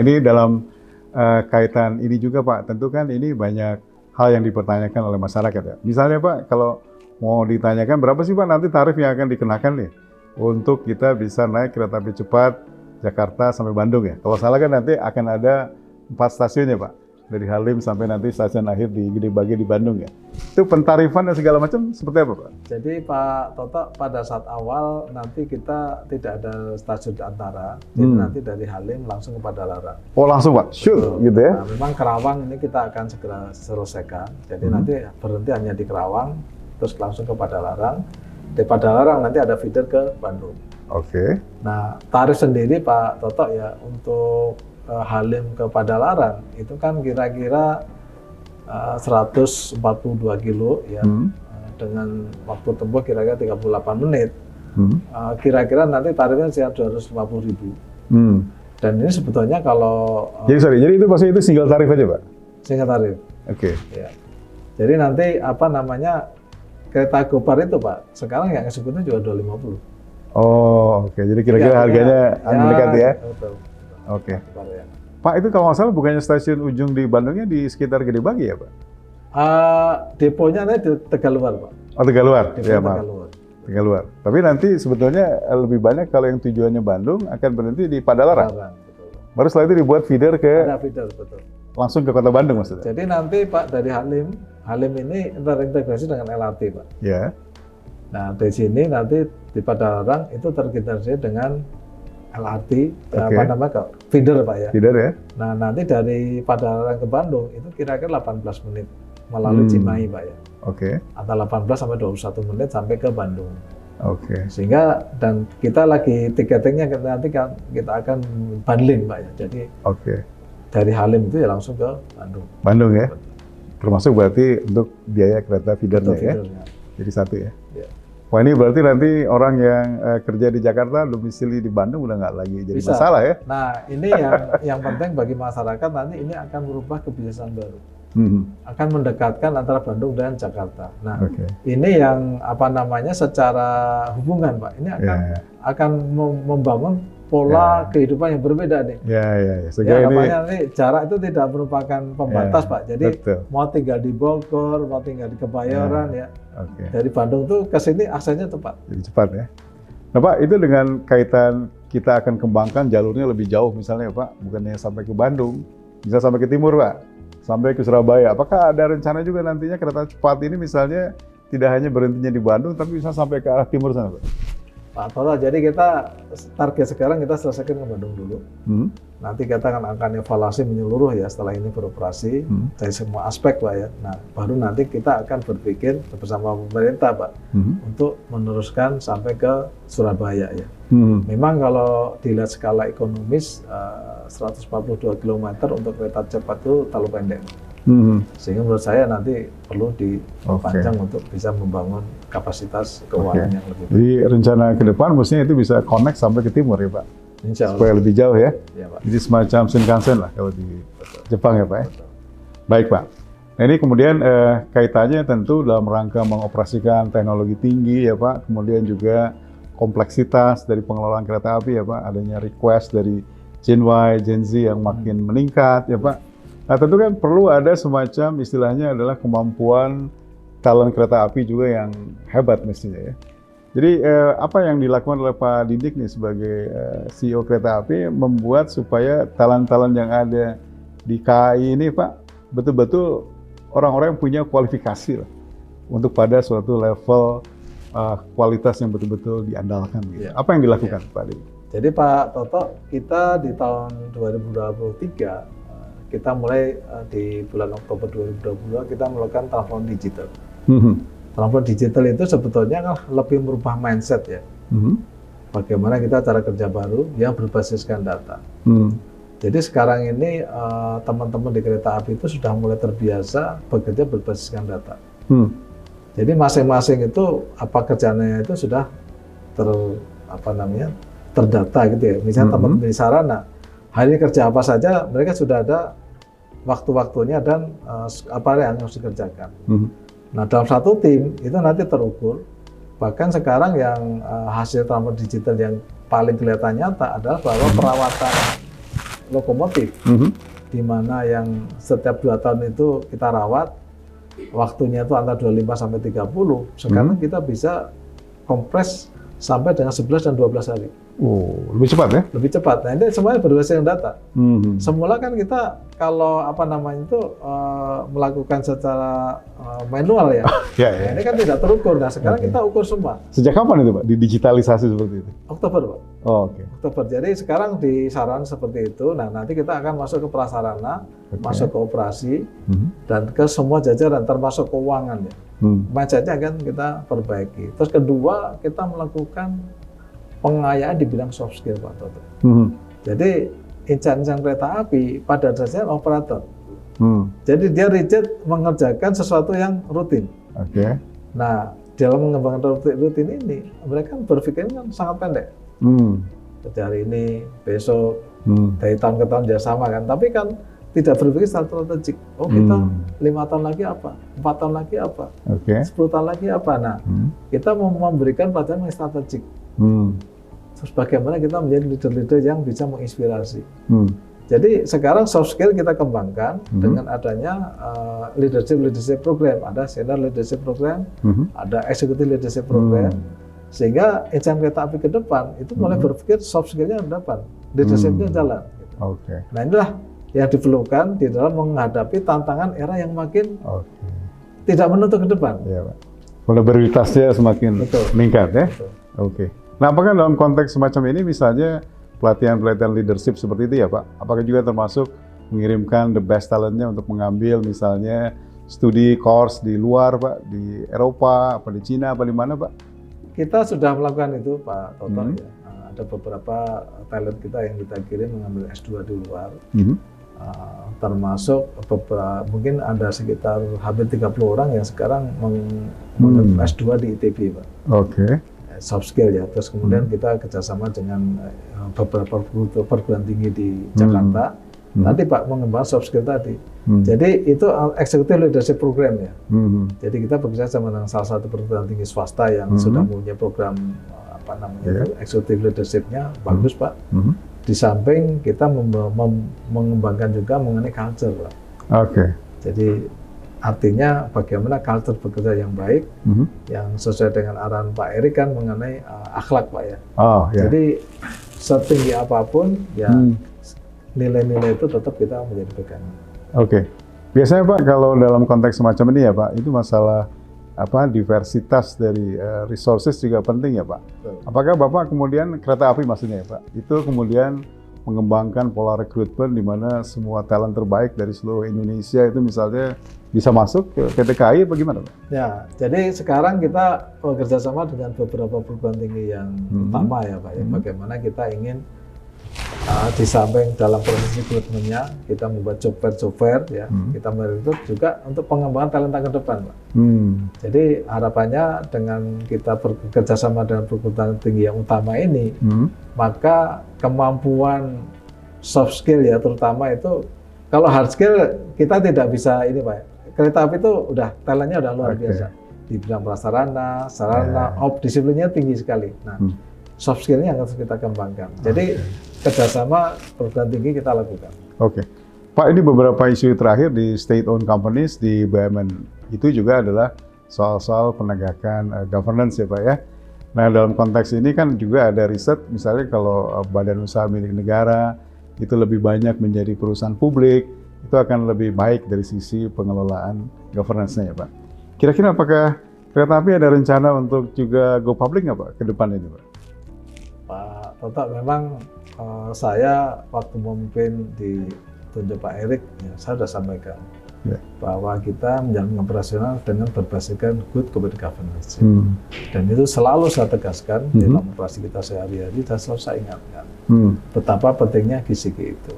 ini dalam kaitan ini juga Pak, tentu kan ini banyak hal yang dipertanyakan oleh masyarakat ya. Misalnya Pak, kalau mau ditanyakan berapa sih Pak nanti tarif yang akan dikenakan nih untuk kita bisa naik kereta api cepat Jakarta sampai Bandung ya. Kalau salah kan nanti akan ada 4 stasiun ya Pak, dari Halim sampai nanti stasiun akhir di Gede Bage di Bandung ya. Itu pentarifan dan segala macam seperti apa Pak? Jadi Pak Toto, pada saat awal nanti kita tidak ada stasiun antara, jadi nanti dari Halim langsung ke Padalarang. Oh langsung Pak, sure gitu ya? Nah, memang Kerawang ini kita akan segera selesaikan, jadi nanti berhenti hanya di Kerawang, terus langsung ke Padalarang. Di Padalarang nanti ada feeder ke Bandung. Oke. Nah, tarif sendiri Pak Toto ya untuk Halim ke Padalarang itu kan kira-kira 142 kilo ya, dengan waktu tempuh kira-kira 38 menit. Kira-kira nanti tarifnya sekitar 250.000. Dan ini sebetulnya kalau jadi itu maksudnya itu single tarif aja Pak? Single tarif. Oke. Ya. Jadi nanti apa namanya kereta Gopar itu Pak, sekarang yang eksekutif juga 250. Oh oke, jadi kira-kira harganya mendekati ya? Betul. Oke. Pak, itu kalau nggak salah bukannya stasiun ujung di Bandungnya di sekitar Gede Bage ya, Pak? Deponya nanti di Tegaluar, Pak. Oh, Tegaluar? Depo Ya, maaf. Tegaluar. Tapi nanti sebetulnya lebih banyak kalau yang tujuannya Bandung akan berhenti di Padalarang. Betul. Baru setelah itu dibuat feeder ke... Ada feeder, betul. Langsung ke kota Bandung maksudnya? Jadi nanti Pak dari Halim ini terintegrasi dengan LRT, Pak. Ya. Nah, di sini nanti di Padalarang itu terintegrasi dengan LRT, apa namanya, feeder Pak ya. Feeder ya. Nah, nanti dari Padalarang ke Bandung itu kira-kira 18 menit melalui Cimahi Pak ya. Oke. Antara 18 sampai 21 menit sampai ke Bandung. Oke. Sehingga dan kita lagi tiketingnya nanti kita akan bundling Pak ya. Jadi dari Halim itu ya langsung ke Bandung. Bandung ya. Termasuk berarti untuk biaya kereta feedernya ya. Jadi satu ya. Ya. Wah ini berarti nanti orang yang kerja di Jakarta domisili di Bandung udah nggak lagi jadi Bisa. masalah ya? Nah ini yang penting bagi masyarakat nanti ini akan merubah kebiasaan baru, akan mendekatkan antara Bandung dan Jakarta. Nah ini yang apa namanya secara hubungan Pak, ini akan membangun pola kehidupan yang berbeda nih. Sehingga ini nanti jarak itu tidak merupakan pembatas Pak. Jadi mau tinggal di Bogor, mau tinggal di Kebayoran ya. Dari Bandung tuh ke sini aksesnya cepat. Jadi cepat ya. Nah Pak, itu dengan kaitan kita akan kembangkan jalurnya lebih jauh misalnya Pak, bukannya sampai ke Bandung, bisa sampai ke timur Pak, sampai ke Surabaya. Apakah ada rencana juga nantinya kereta cepat ini misalnya tidak hanya berhentinya di Bandung, tapi bisa sampai ke arah timur sana Pak? Pak Toto, jadi kita target sekarang kita selesaikan ke Bandung dulu. Nanti kita akan evaluasi menyeluruh ya setelah ini beroperasi dari semua aspek Pak ya. Nah baru nanti kita akan berpikir bersama pemerintah Pak untuk meneruskan sampai ke Surabaya ya. Memang kalau dilihat skala ekonomis 142 km untuk kereta cepat itu terlalu pendek. Sehingga menurut saya nanti perlu dipanjang untuk bisa membangun kapasitas keuangan yang lebih baik. Jadi rencana ke depan mestinya itu bisa connect sampai ke timur ya Pak? Insya Allah. Supaya lebih jauh ya? Ya Pak. Jadi semacam Shinkansen lah kalau di Jepang ya Pak ya? Baik Pak. Nah ini kemudian kaitannya tentu dalam rangka mengoperasikan teknologi tinggi ya Pak, kemudian juga kompleksitas dari pengelolaan kereta api ya Pak, adanya request dari Gen Y, Gen Z yang makin meningkat ya Pak. Nah tentu kan perlu ada semacam istilahnya adalah kemampuan talent kereta api juga yang hebat mestinya ya. Jadi apa yang dilakukan oleh Pak Didik nih sebagai CEO kereta api membuat supaya talent-talent yang ada di KAI ini Pak betul-betul orang-orang yang punya kualifikasi lah untuk pada suatu level kualitas yang betul-betul diandalkan gitu. Apa yang dilakukan Pak Didik? Jadi Pak Toto, kita di tahun 2023 kita mulai di bulan Oktober 2022 kita melakukan transform digital. Transform digital itu sebetulnya kan lebih merubah mindset ya. Bagaimana kita cara kerja baru yang berbasiskan data. Jadi sekarang ini teman-teman di kereta api itu sudah mulai terbiasa bekerja berbasiskan data. Jadi masing-masing itu apa kerjanya itu sudah terdata gitu ya. Misalnya teman-teman di sarana hari ini kerja apa saja, mereka sudah ada waktu-waktunya dan apa yang harus dikerjakan. Nah dalam satu tim itu nanti terukur, bahkan sekarang yang hasil transformasi digital yang paling kelihatan nyata adalah bahwa perawatan lokomotif, di mana yang setiap 2 tahun itu kita rawat, waktunya itu antara 25 sampai 30. Sekarang kita bisa kompres sampai dengan 11 dan 12 hari. Oh, lebih cepat ya? Lebih cepat. Nah, ini semuanya berdasarkan data. Semula kan kita kalau melakukan secara manual ya. Nah, ini kan tidak terukur. Nah, sekarang kita ukur semua. Sejak kapan itu Pak didigitalisasi seperti itu? Oktober Pak. Oh, oke. Oktober. Jadi sekarang di sarana seperti itu. Nah, nanti kita akan masuk ke prasarana, masuk ke operasi, dan ke semua jajaran termasuk keuangan ya. Mindsetnya akan kita perbaiki. Terus kedua, kita melakukan pengayaan di bidang soft skill Pak Toto. Jadi insan kereta api pada dasarnya operator. Jadi dia rigid mengerjakan sesuatu yang rutin. Nah, dalam mengembangkan rutin ini, mereka berpikir kan sangat pendek. Jadi hari ini, besok, dari tahun ke tahun dia sama kan. Tapi kan tidak berpikir secara strategik. Oh, kita 5 tahun lagi apa? 4 tahun lagi apa? 10 tahun lagi apa? Nah, kita memberikan pelajaran yang strategik. Terus bagaimana kita menjadi leader-leader yang bisa menginspirasi. Jadi sekarang soft skill kita kembangkan dengan adanya leadership program. Ada senior leadership program, ada executive leadership program. Sehingga insan kereta api ke depan itu mulai berpikir soft skillnya ke depan, leadershipnya jalan. Nah, inilah yang diperlukan di dalam menghadapi tantangan era yang makin tidak menentu ke depan. Iya, Pak. Valoritasnya semakin meningkat ya. Nah, apakah dalam konteks semacam ini misalnya pelatihan-pelatihan leadership seperti itu ya Pak? Apakah juga termasuk mengirimkan the best talentnya untuk mengambil misalnya studi course di luar Pak, di Eropa, apa di Cina, apa di mana Pak? Kita sudah melakukan itu Pak Toto ya. Ada beberapa talent kita yang kita kirim mengambil S2 di luar. Termasuk beberapa, mungkin ada sekitar hampir 30 orang yang sekarang mengambil S2 di ITB Pak. Soft skill ya, terus kemudian kita kerjasama dengan beberapa perguruan tinggi di Jakarta. Nanti Pak mengembangkan soft skill tadi. Jadi itu executive leadership program ya. Jadi kita bekerja sama dengan salah satu perguruan tinggi swasta yang sudah punya program executive leadership-nya bagus Pak. Di samping kita mengembangkan juga mengenai culture Pak. Jadi artinya bagaimana culture bekerja yang baik, yang sesuai dengan arahan Pak Erik kan mengenai akhlak Pak ya. Jadi setinggi apapun ya nilai-nilai itu tetap kita menjadi pegangan. Biasanya Pak kalau dalam konteks semacam ini ya Pak, itu masalah diversitas dari resources juga penting ya Pak. Apakah Bapak kemudian kereta api maksudnya ya Pak, itu kemudian mengembangkan pola rekrutmen di mana semua talent terbaik dari seluruh Indonesia itu misalnya bisa masuk ke PT KAI bagaimana Pak? Ya, jadi sekarang kita bekerja sama dengan beberapa perguruan tinggi yang utama ya Pak. Bagaimana kita ingin di samping dalam proses rekrutmennya kita membuat job fair ya, kita merekrut juga untuk pengembangan talenta ke depan Pak. Jadi harapannya dengan kita bekerja sama dengan perguruan tinggi yang utama ini, maka kemampuan soft skill ya terutama itu, kalau hard skill kita tidak bisa ini Pak. Kereta api itu udah talentnya udah luar biasa di bidang prasarana, sarana, disiplinnya tinggi sekali. Nah, soft skillnya yang harus kita kembangkan. Jadi kerjasama perguruan tinggi kita lakukan. Pak, ini beberapa isu terakhir di state-owned companies di BUMN itu juga adalah soal-soal penegakan governance ya Pak ya. Nah, dalam konteks ini kan juga ada riset, misalnya kalau badan usaha milik negara itu lebih banyak menjadi perusahaan publik, itu akan lebih baik dari sisi pengelolaan governance-nya ya Pak. Kira-kira apakah kereta api ada rencana untuk juga go public nggak Pak ke depan ini Pak? Pak Toto, memang saya waktu memimpin di tunjuk Pak Erik, ya, saya sudah sampaikan bahwa kita menjalankan operasional dengan berbasiskan good corporate governance. Dan itu selalu saya tegaskan dalam operasi kita sehari-hari dan selalu saya ingatkan betapa pentingnya GCG itu.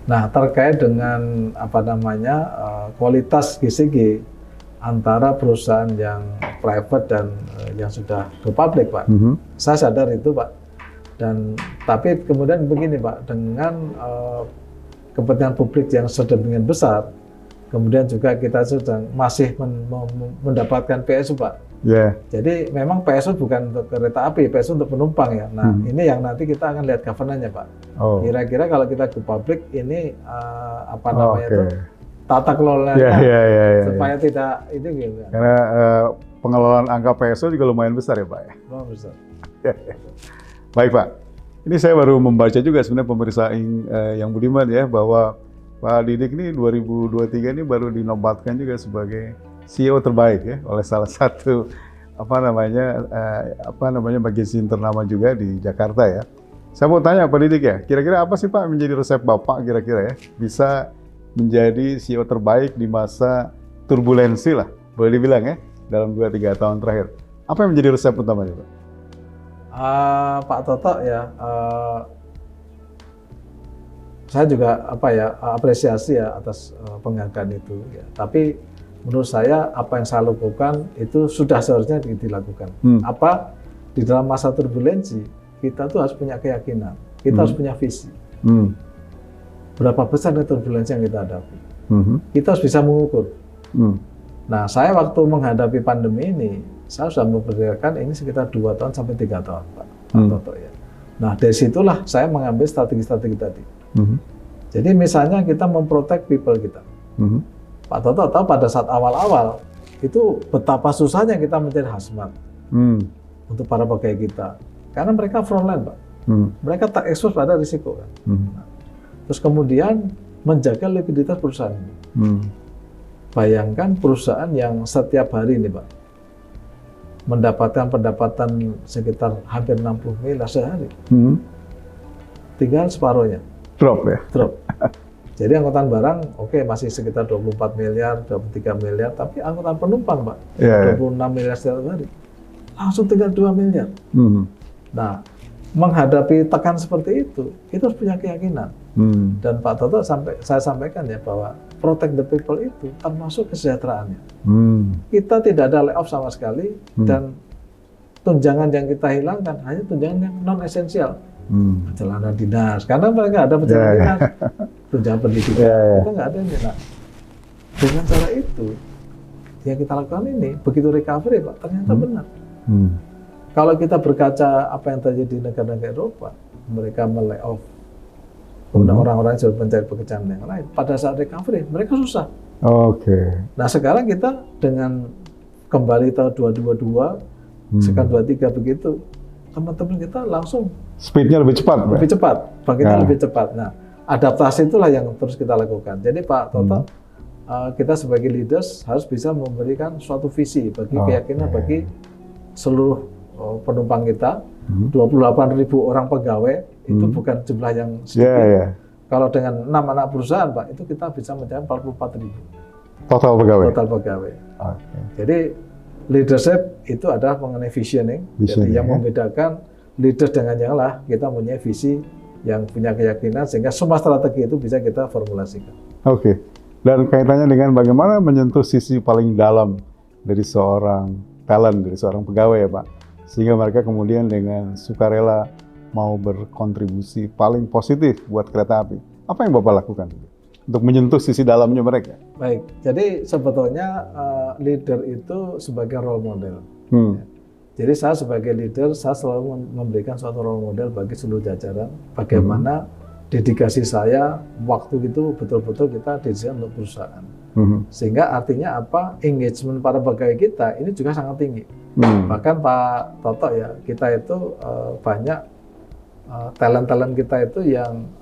Nah, terkait dengan kualitas GCG antara perusahaan yang private dan yang sudah go public Pak, saya sadar itu Pak. Dan tapi kemudian begini Pak, dengan kepentingan publik yang sedemikian besar, Kemudian juga kita sedang masih mendapatkan PSU, Pak. Yeah. Jadi memang PSU bukan untuk kereta api, PSU untuk penumpang ya. Nah, ini yang nanti kita akan lihat governance-nya, Pak. Kira-kira kalau kita ke publik ini apa namanya itu tata kelola supaya tidak ini gitu. Karena pengelolaan angka PSU juga lumayan besar ya, Pak ya. Lumayan besar. Baik, Pak. Ini saya baru membaca juga sebenarnya pemirsa yang budiman ya, bahwa Pak Didik ini 2023 ini baru dinobatkan juga sebagai CEO terbaik ya oleh salah satu magazine ternama juga di Jakarta ya. Saya mau tanya Pak Didik ya, kira-kira apa sih Pak menjadi resep Bapak kira-kira ya bisa menjadi CEO terbaik di masa turbulensi lah, boleh dibilang ya, dalam 2-3 tahun terakhir. Apa yang menjadi resep utamanya Pak? Pak Toto ya, saya juga apresiasi ya atas penghargaan itu ya. Tapi menurut saya apa yang saya lakukan itu sudah seharusnya dilakukan. Apa di dalam masa turbulensi kita tuh harus punya keyakinan, kita harus punya visi. Berapa besar turbulensi yang kita hadapi? Kita harus bisa mengukur. Nah, saya waktu menghadapi pandemi ini, saya sudah memperkirakan ini sekitar 2 tahun sampai 3 tahun, Pak Toto ya. Nah, dari situlah saya mengambil strategi-strategi tadi. Jadi misalnya kita memprotek people kita. Pak Toto tahu pada saat awal-awal itu betapa susahnya kita mencari hazmat untuk para pegawai kita, karena mereka frontline Pak. Mereka tak ekspos pada risiko kan. Terus kemudian menjaga likuiditas perusahaan ini. Bayangkan perusahaan yang setiap hari ini Pak mendapatkan pendapatan sekitar hampir 60 miliar sehari, tinggal separuhnya. Drop. Jadi angkutan barang masih sekitar 24 miliar, 23 miliar, tapi angkutan penumpang Pak 26 miliar setiap hari. Langsung tinggal 2 miliar. Nah, menghadapi tekan seperti itu, kita harus punya keyakinan. Dan Pak Toto saya sampaikan ya bahwa protect the people itu termasuk kesejahteraannya. Kita tidak ada layoff sama sekali dan tunjangan yang kita hilangkan hanya tunjangan yang non esensial. Perjalanan dinas, karena mereka ada perjalanan dinas, tunjangan pendidikan, kita nggak ada ini. Nah, dengan cara itu yang kita lakukan ini, begitu recovery Pak, ternyata benar. Kalau kita berkaca apa yang terjadi di negara-negara Eropa, mereka melay-off orang-orang yang sudah mencari pekerjaan yang lain. Pada saat recovery, mereka susah. Nah, sekarang kita dengan kembali tahun 2022, sekarang 23 begitu, teman-teman kita langsung speednya lebih cepat, bangkitnya lebih cepat. Nah, adaptasi itulah yang terus kita lakukan. Jadi Pak Toto, kita sebagai leaders harus bisa memberikan suatu visi bagi keyakinan bagi seluruh penumpang kita. 28.000 orang pegawai itu bukan jumlah yang sedikit. Kalau dengan 6 anak perusahaan Pak, itu kita bisa mencapai 44.000 total pegawai. Jadi leadership itu adalah mengenai visioning. Jadi yang membedakan leaders dengan yang lain, kita punya visi yang punya keyakinan sehingga semua strategi itu bisa kita formulasikan. Dan kaitannya dengan bagaimana menyentuh sisi paling dalam dari seorang talent, dari seorang pegawai ya Pak, sehingga mereka kemudian dengan sukarela mau berkontribusi paling positif buat kereta api. Apa yang Bapak lakukan untuk menyentuh sisi dalamnya mereka? Baik, jadi sebetulnya leader itu sebagai role model. Jadi saya sebagai leader, saya selalu memberikan suatu role model bagi seluruh jajaran, bagaimana dedikasi saya, waktu itu betul-betul kita dedikasikan untuk perusahaan. Sehingga artinya apa, engagement para pegawai kita ini juga sangat tinggi. Bahkan Pak Toto ya, kita itu banyak talent-talent kita itu yang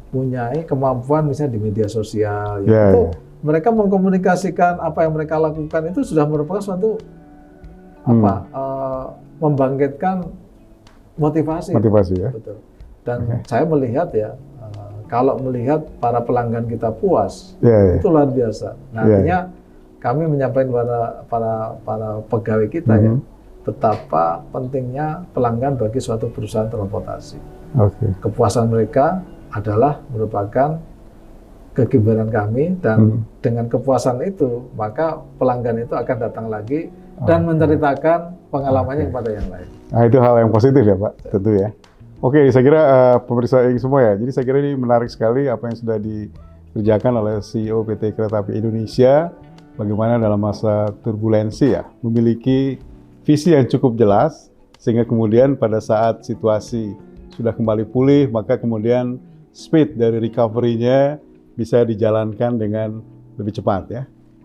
punya kemampuan misalnya di media sosial. Itu mereka mengkomunikasikan apa yang mereka lakukan itu sudah merupakan suatu membangkitkan motivasi ya. Betul. Dan saya melihat ya, kalau melihat para pelanggan kita puas, itu luar biasa. Nah, artinya kami menyampaikan para pegawai kita ya, betapa pentingnya pelanggan bagi suatu perusahaan transportasi. Kepuasan mereka adalah merupakan kegembiraan kami, dan dengan kepuasan itu maka pelanggan itu akan datang lagi dan menceritakan pengalamannya kepada yang lain. Nah, itu hal yang positif ya Pak, tentu ya. Saya kira pemirsa ini semua ya, jadi saya kira ini menarik sekali apa yang sudah dikerjakan oleh CEO PT Kereta Api Indonesia, bagaimana dalam masa turbulensi ya, memiliki visi yang cukup jelas, sehingga kemudian pada saat situasi sudah kembali pulih, maka kemudian speed dari recovery-nya bisa dijalankan dengan lebih cepat ya.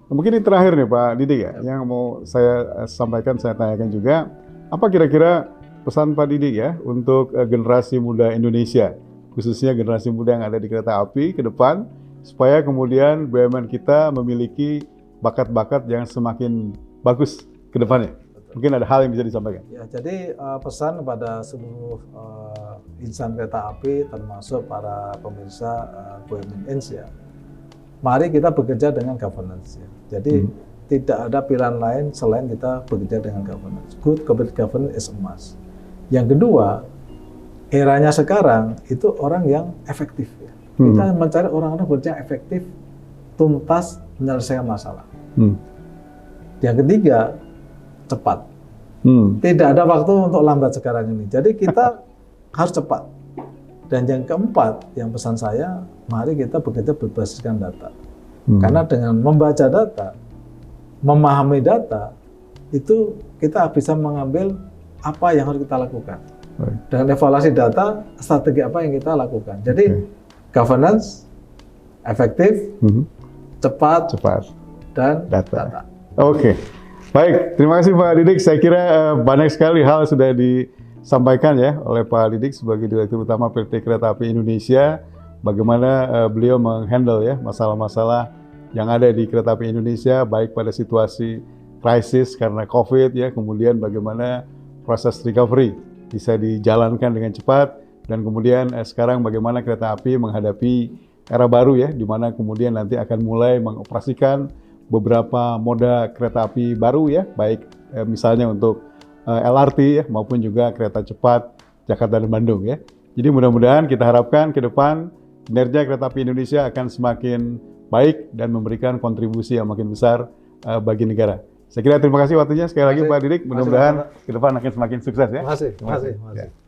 Mungkin ini terakhir nih Pak Didik ya, yang mau saya sampaikan, saya tanyakan juga, apa kira-kira pesan Pak Didik ya untuk generasi muda Indonesia, khususnya generasi muda yang ada di kereta api ke depan, supaya kemudian BUMN kita memiliki bakat-bakat yang semakin bagus ke depannya. Mungkin ada hal yang bisa disampaikan. Ya, jadi pesan kepada seluruh insan kereta api, termasuk para pemirsa BUMN ya, mari kita bekerja dengan governance ya. Jadi tidak ada pilihan lain selain kita bekerja dengan governance. Good corporate governance is a must. Yang kedua, eranya sekarang itu orang yang efektif ya. Kita mencari orang-orang bekerja efektif, tuntas, menyelesaikan masalah. Yang ketiga, cepat. Tidak ada waktu untuk lambat sekarang ini. Jadi kita harus cepat. Dan yang keempat, yang pesan saya, mari kita bekerja berbasiskan data. Karena dengan membaca data, memahami data, itu kita bisa mengambil apa yang harus kita lakukan. Dengan evaluasi data, strategi apa yang kita lakukan. Jadi governance, efektif, cepat, dan data. Oke. Baik, terima kasih Pak Didik. Saya kira banyak sekali hal sudah disampaikan ya oleh Pak Didik sebagai Direktur Utama PT Kereta Api Indonesia. Bagaimana beliau menghandle ya masalah-masalah yang ada di Kereta Api Indonesia, baik pada situasi krisis karena COVID ya, kemudian bagaimana proses recovery bisa dijalankan dengan cepat, dan kemudian sekarang bagaimana kereta api menghadapi era baru ya, di mana kemudian nanti akan mulai mengoperasikan beberapa moda kereta api baru ya, baik misalnya untuk LRT ya, maupun juga kereta cepat Jakarta dan Bandung ya. Jadi mudah-mudahan kita harapkan ke depan kinerja Kereta Api Indonesia akan semakin baik dan memberikan kontribusi yang makin besar bagi negara. Saya kira terima kasih waktunya sekali lagi Pak Didik. Mudah-mudahan ke depan akan semakin sukses ya. Terima kasih.